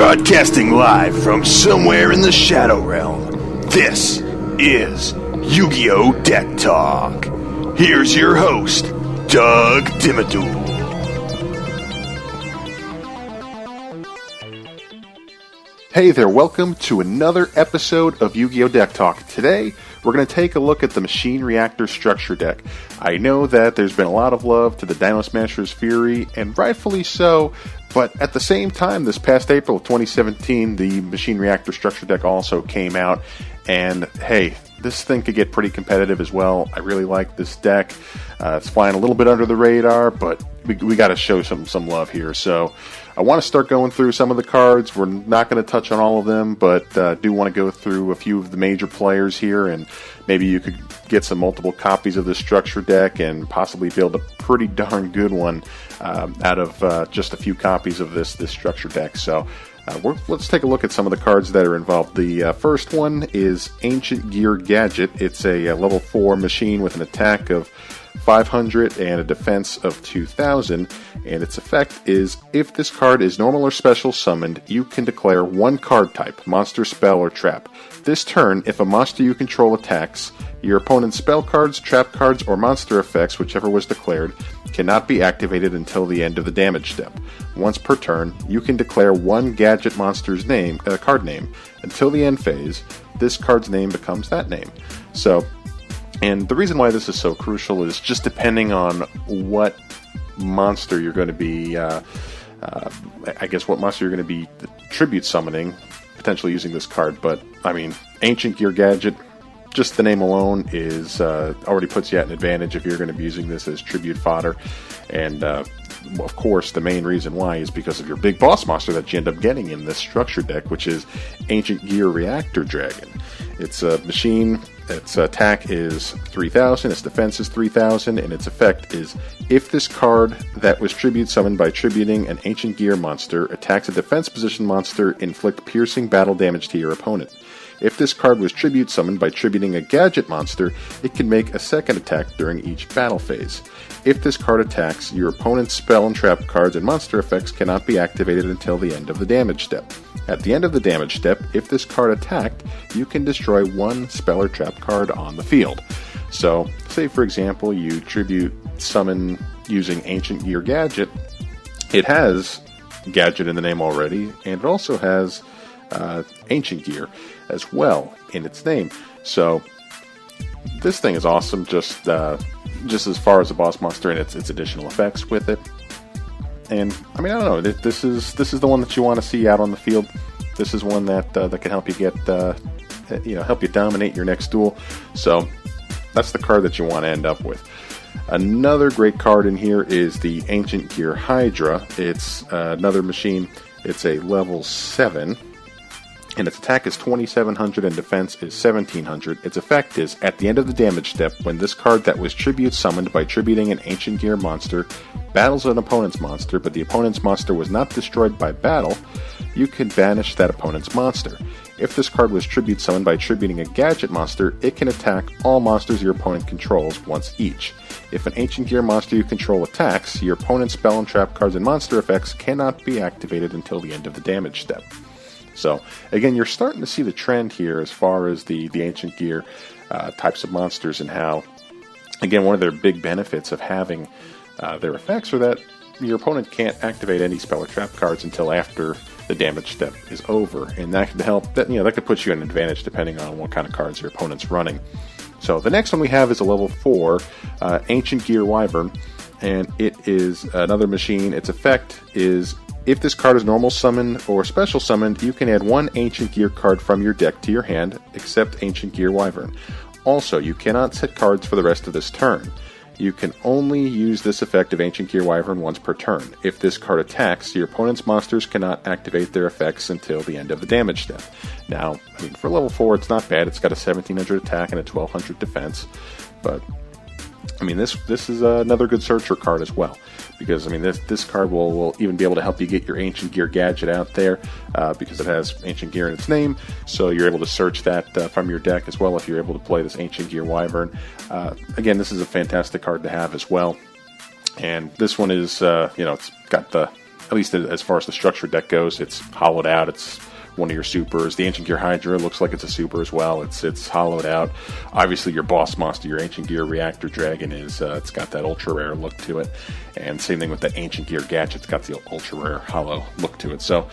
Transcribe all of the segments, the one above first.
Broadcasting live from somewhere in the Shadow Realm, this is YuGiOh Deck Talk. Here's your host, Doug Dimmaduel. Hey there, welcome to another episode of YuGiOh Deck Talk. Today, we're going to take a look at the Machine Reactor structure deck. I know that there's been a lot of love to the Dino Smasher's Fury, and rightfully so, but at the same time, this past April of 2017, the Machine Reactor structure deck also came out, and hey, this thing could get pretty competitive as well. I really like this deck. It's flying a little bit under the radar, but we got to show some love here. So I want to start going through some of the cards. We're not going to touch on all of them, but do want to go through a few of the major players here, and maybe you could get some multiple copies of this structure deck and possibly build a pretty darn good one out of just a few copies of this structure deck. So let's take a look at some of the cards that are involved. The first one is Ancient Gear and Gadget. It's a level 4 machine with an attack of 500 and a defense of 2000, and its effect is if this card is normal or special summoned, you can declare one card type, monster, spell, or trap. This turn, if a monster you control attacks, your opponent's spell cards, trap cards, or monster effects, whichever was declared, cannot be activated until the end of the damage step. Once per turn, you can declare one gadget monster's name, card name. Until the end phase, this card's name becomes that name. And the reason why this is so crucial is just depending on what monster you're going to be, what monster you're going to be tribute summoning, potentially using this card. But, I mean, Ancient Gear Gadget, just the name alone is already puts you at an advantage if you're going to be using this as tribute fodder. And, of course, the main reason why is because of your big boss monster that you end up getting in this structure deck, which is Ancient Gear Reactor Dragon. It's a machine. Its attack is 3000, its defense is 3000, and its effect is if this card that was tribute summoned by tributing an Ancient Gear monster attacks a defense position monster, inflict piercing battle damage to your opponent. If this card was tribute summoned by tributing a gadget monster, it can make a second attack during each battle phase. If this card attacks, your opponent's spell and trap cards and monster effects cannot be activated until the end of the damage step. At the end of the damage step, if this card attacked, you can destroy one spell or trap card on the field. So, say for example, you tribute summon using Ancient Gear Gadget. It has Gadget in the name already, and it also has Ancient Gear as well in its name. So this thing is awesome, just as far as the boss monster and its additional effects with it. And I mean, I don't know, this is the one that you want to see out on the field. This is one that can help you get help you dominate your next duel. So that's the card that you want to end up with. Another great card in here is the Ancient Gear Hydra. It's another machine. It's a level 7. And its attack is 2700 and defense is 1700. Its effect is, at the end of the damage step, when this card that was tribute summoned by tributing an Ancient Gear monster battles an opponent's monster, but the opponent's monster was not destroyed by battle, you can banish that opponent's monster. If this card was tribute summoned by tributing a gadget monster, it can attack all monsters your opponent controls once each. If an Ancient Gear monster you control attacks, your opponent's spell and trap cards and monster effects cannot be activated until the end of the damage step. So, again, you're starting to see the trend here as far as the Ancient Gear types of monsters, and how, again, one of their big benefits of having their effects are that your opponent can't activate any spell or trap cards until after the damage step is over, and that can help. That could put you at an advantage depending on what kind of cards your opponent's running. So the next one we have is a level 4 Ancient Gear Wyvern, and it is another machine. Its effect is, if this card is normal summoned or special summoned, you can add one Ancient Gear card from your deck to your hand, except Ancient Gear Wyvern. Also, you cannot set cards for the rest of this turn. You can only use this effect of Ancient Gear Wyvern once per turn. If this card attacks, your opponent's monsters cannot activate their effects until the end of the damage step. Now, I mean, for level 4, it's not bad. It's got a 1700 attack and a 1200 defense, but I mean, this is another good searcher card as well, because I mean this card will even be able to help you get your Ancient Gear Gadget out there, because it has Ancient Gear in its name, so you're able to search that from your deck as well if you're able to play this Ancient Gear Wyvern. Again, this is a fantastic card to have as well, and this one is it's got the at least as far as the structure deck goes, it's hollowed out. It's one of your supers. The Ancient Gear Hydra looks like it's a super as well. It's hollowed out. Obviously, your boss monster, your Ancient Gear Reactor Dragon, it's got that ultra rare look to it. And same thing with the Ancient Gear Gadget. It's got the ultra rare hollow look to it. So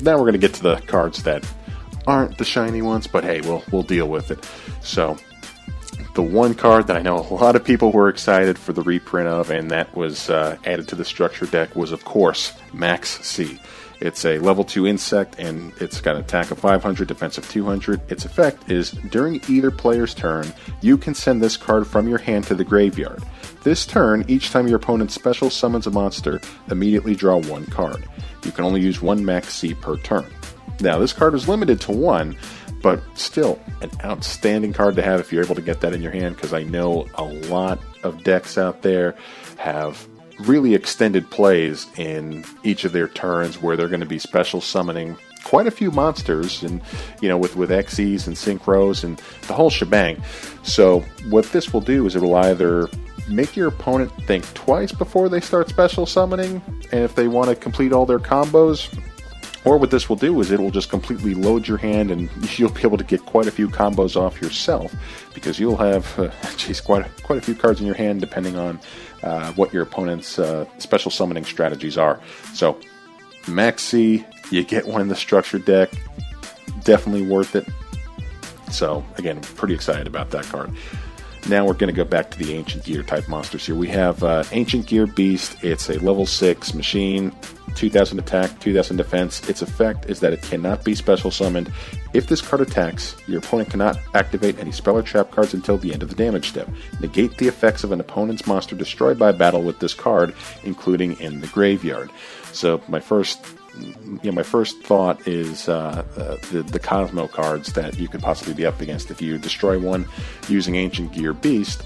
now we're going to get to the cards that aren't the shiny ones, but hey, we'll deal with it. So the one card that I know a lot of people were excited for the reprint of, and that was added to the structure deck, was of course Max C. It's a level 2 insect, and it's got an attack of 500, defense of 200. Its effect is, during either player's turn, you can send this card from your hand to the graveyard. This turn, each time your opponent special summons a monster, immediately draw one card. You can only use one Max C per turn. Now, this card is limited to one, but still an outstanding card to have if you're able to get that in your hand, because I know a lot of decks out there have really extended plays in each of their turns where they're going to be special summoning quite a few monsters, and with XEs and synchros and the whole shebang. So what this will do is it will either make your opponent think twice before they start special summoning, and if they want to complete all their combos, or what this will do is it will just completely load your hand, and you'll be able to get quite a few combos off yourself, because you'll have quite a few cards in your hand depending on what your opponent's special summoning strategies are. So Max C, you get one in the structure deck, definitely worth it. So again, pretty excited about that card. Now we're going to go back to the Ancient Gear type monsters here. We have Ancient Gear Beast. It's a level 6 machine, 2000 attack, 2000 defense. Its effect is that it cannot be special summoned. If this card attacks, your opponent cannot activate any spell or trap cards until the end of the damage step. Negate the effects of an opponent's monster destroyed by battle with this card, including in the graveyard. So my first thought is the Cosmo cards that you could possibly be up against if you destroy one using Ancient Gear Beast.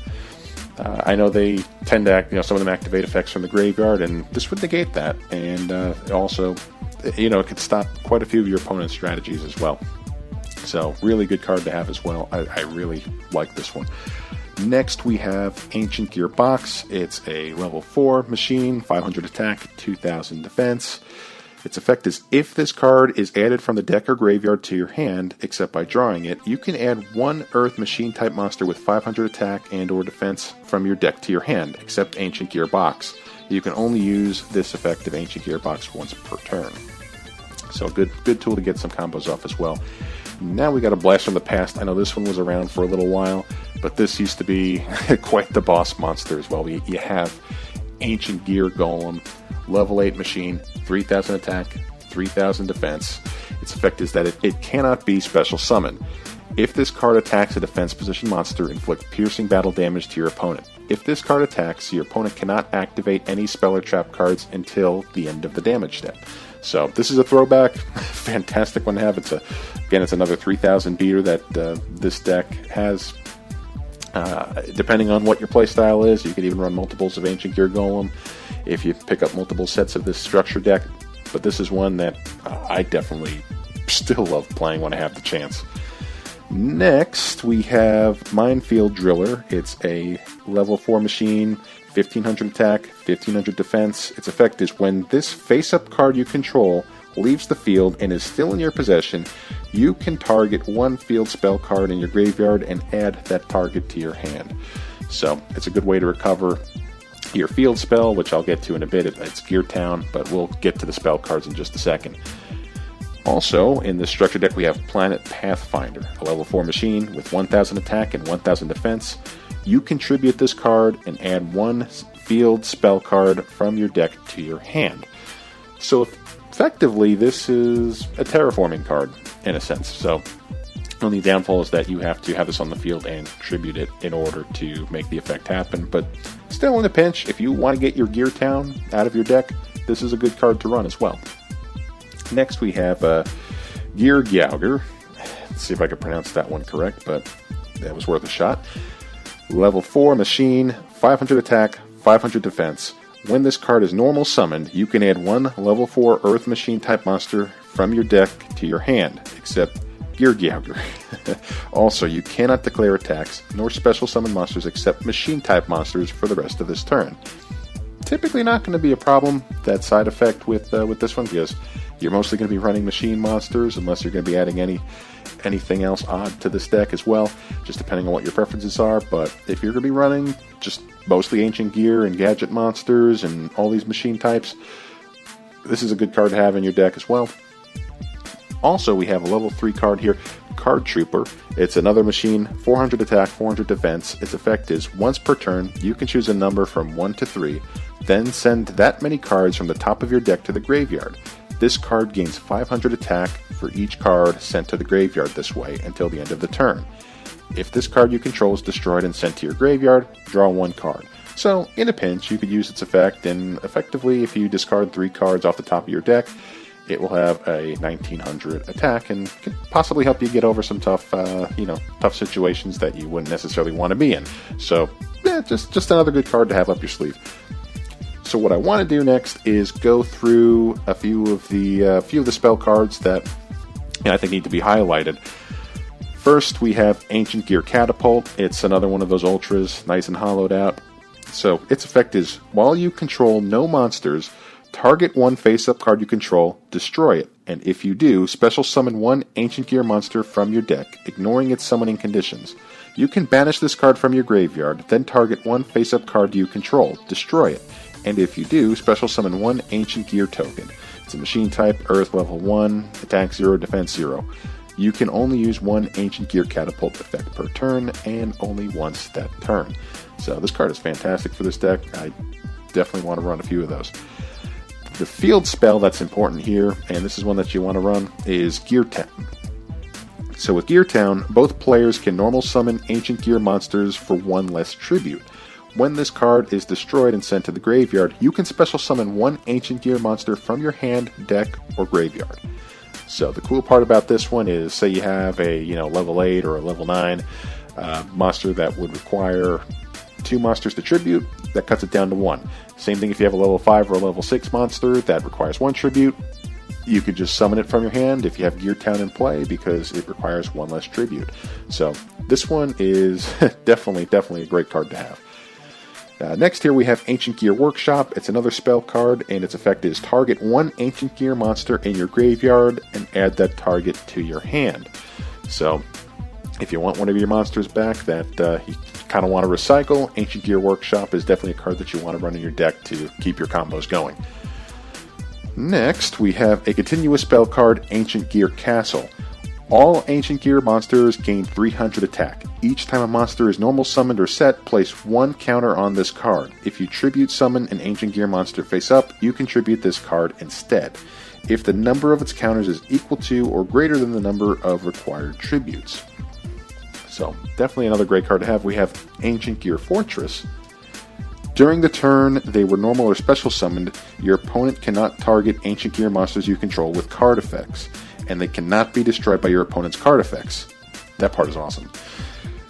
I know they tend to some of them activate effects from the graveyard, and this would negate that, and also, it could stop quite a few of your opponent's strategies as well. So really good card to have as well. I really like this one. Next we have Ancient Gear Box. It's a level 4 machine, 500 attack, 2000 defense. Its effect is, if this card is added from the deck or graveyard to your hand, except by drawing it, you can add one Earth Machine type monster with 500 attack and or defense from your deck to your hand, except Ancient Gear Box. You can only use this effect of Ancient Gear Box once per turn. So good tool to get some combos off as well. Now we got a blast from the past. I know this one was around for a little while, but this used to be quite the boss monster as well. You have Ancient Gear Golem, level 8 machine, 3000 attack, 3000 defense. Its effect is that it cannot be special summoned. If this card attacks a defense position monster, inflict piercing battle damage to your opponent. If this card attacks, your opponent cannot activate any spell or trap cards until the end of the damage step. So this is a throwback, fantastic one to have. It's another 3000 beater that this deck has. Depending on what your playstyle is, you can even run multiples of Ancient Gear Golem if you pick up multiple sets of this structure deck. But this is one that I definitely still love playing when I have the chance. Next, we have Minefield Driller. It's a level 4 machine, 1500 attack, 1500 defense. Its effect is, when this face-up card you control leaves the field and is still in your possession, you can target one field spell card in your graveyard and add that target to your hand. So it's a good way to recover your field spell, which I'll get to in a bit. It's Gear Town, but we'll get to the spell cards in just a second. Also, in this structure deck, we have Planet Pathfinder, a level 4 machine with 1000 attack and 1000 defense. You contribute this card and add one field spell card from your deck to your hand. So effectively, this is a terraforming card, in a sense. So the only downfall is that you have to have this on the field and contribute it in order to make the effect happen. But still, in a pinch, if you want to get your Gear Town out of your deck, this is a good card to run as well. Next, we have YuGiOh. Let's see if I can pronounce that one correct, but that was worth a shot. Level 4 machine, 500 attack, 500 defense. When this card is normal summoned, you can add one level 4 Earth Machine type monster from your deck to your hand, except YuGiOh. Also, you cannot declare attacks nor special summon monsters except machine type monsters for the rest of this turn. typically not going to be a problem, that side effect with this one, because you're mostly going to be running machine monsters unless you're going to be adding anything else odd to this deck as well, just depending on what your preferences are. But if you're going to be running just mostly Ancient Gear and Gadget monsters and all these machine types, this is a good card to have in your deck as well. Also, we have a level 3 card here, Card Trooper. It's another machine, 400 attack, 400 defense. Its effect is once per turn, you can choose a number from 1 to 3, then send that many cards from the top of your deck to the graveyard. This card gains 500 attack for each card sent to the graveyard this way until the end of the turn. If this card you control is destroyed and sent to your graveyard, draw 1 card. So, in a pinch, you could use its effect, and effectively, if you discard 3 cards off the top of your deck, it will have a 1900 attack and could possibly help you get over some tough situations that you wouldn't necessarily want to be in. So, yeah, just another good card to have up your sleeve. So, what I want to do next is go through a few of the spell cards that I think need to be highlighted. First, we have Ancient Gear Catapult. It's another one of those ultras, nice and hollowed out. So, its effect is, while you control no monsters, target 1 face-up card you control, destroy it, and if you do, special summon 1 Ancient Gear monster from your deck, ignoring its summoning conditions. You can banish this card from your graveyard, then target 1 face-up card you control, destroy it, and if you do, special summon 1 Ancient Gear token. It's a machine type, Earth level 1, attack 0, defense 0. You can only use 1 Ancient Gear Catapult effect per turn, and only once that turn. So this card is fantastic for this deck. I definitely want to run a few of those. The field spell that's important here, and this is one that you want to run, is Gear Town. So with Gear Town, both players can normal summon Ancient Gear monsters for 1 less tribute. When this card is destroyed and sent to the graveyard, you can special summon 1 Ancient Gear monster from your hand, deck, or graveyard. So the cool part about this one is, say you have a level 8 or a level 9 monster that would require 2 monsters to tribute, that cuts it down to 1. Same thing if you have a level 5 or a level 6 monster that requires 1 tribute, you could just summon it from your hand if you have Gear Town in play because it requires 1 less tribute. So this one is definitely a great card to have. Next here we have Ancient Gear Workshop. It's another spell card, and its effect is target 1 Ancient Gear monster in your graveyard and add that target to your hand. So if you want one of your monsters back that you kind of want to recycle, Ancient Gear Workshop is definitely a card that you want to run in your deck to keep your combos going. Next, we have a continuous spell card, Ancient Gear Castle. All Ancient Gear monsters gain 300 attack. Each time a monster is normal summoned or set, place 1 counter on this card. If you tribute summon an Ancient Gear monster face up, you can tribute this card instead, if the number of its counters is equal to or greater than the number of required tributes. So, definitely another great card to have. We have Ancient Gear Fortress. During the turn they were normal or special summoned, your opponent cannot target Ancient Gear monsters you control with card effects, and they cannot be destroyed by your opponent's card effects. That part is awesome.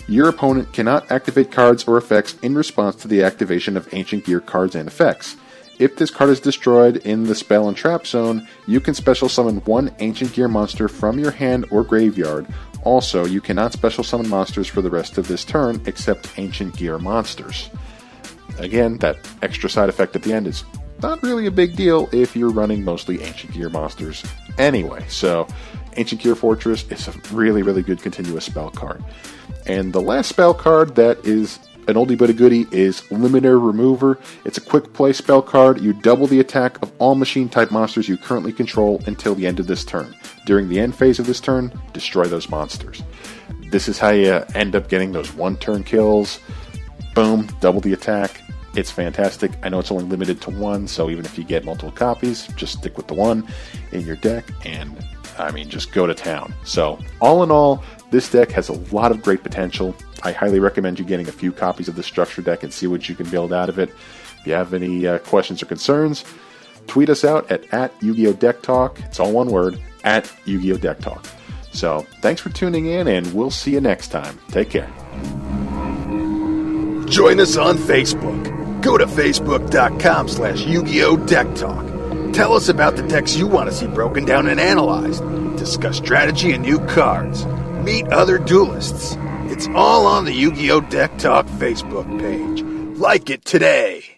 Your opponent cannot activate cards or effects in response to the activation of Ancient Gear cards and effects. If this card is destroyed in the spell and trap zone, you can special summon 1 Ancient Gear monster from your hand or graveyard. Also, you cannot special summon monsters for the rest of this turn except Ancient Gear monsters. Again, that extra side effect at the end is not really a big deal if you're running mostly Ancient Gear monsters anyway. So, Ancient Gear Fortress is a really good continuous spell card. And the last spell card that is an oldie but a goodie is Limiter Remover. It's a quick play spell card. You double the attack of all machine type monsters you currently control until the end of this turn. During the end phase of this turn, destroy those monsters. This is how you end up getting those 1-turn kills. Boom, double the attack. It's fantastic. I know it's only limited to 1, so even if you get multiple copies, just stick with the 1 in your deck, and just go to town. So, all in all, this deck has a lot of great potential. I highly recommend you getting a few copies of the structure deck and see what you can build out of it. If you have any questions or concerns, tweet us out at YuGiOh Deck Talk. It's all one word, at YuGiOh Deck Talk. So, thanks for tuning in, and we'll see you next time. Take care. Join us on Facebook. Go to facebook.com/YuGiOh Deck Talk. Tell us about the decks you want to see broken down and analyzed. Discuss strategy and new cards. Meet other duelists. It's all on the YuGiOh Deck Talk Facebook page. Like it today.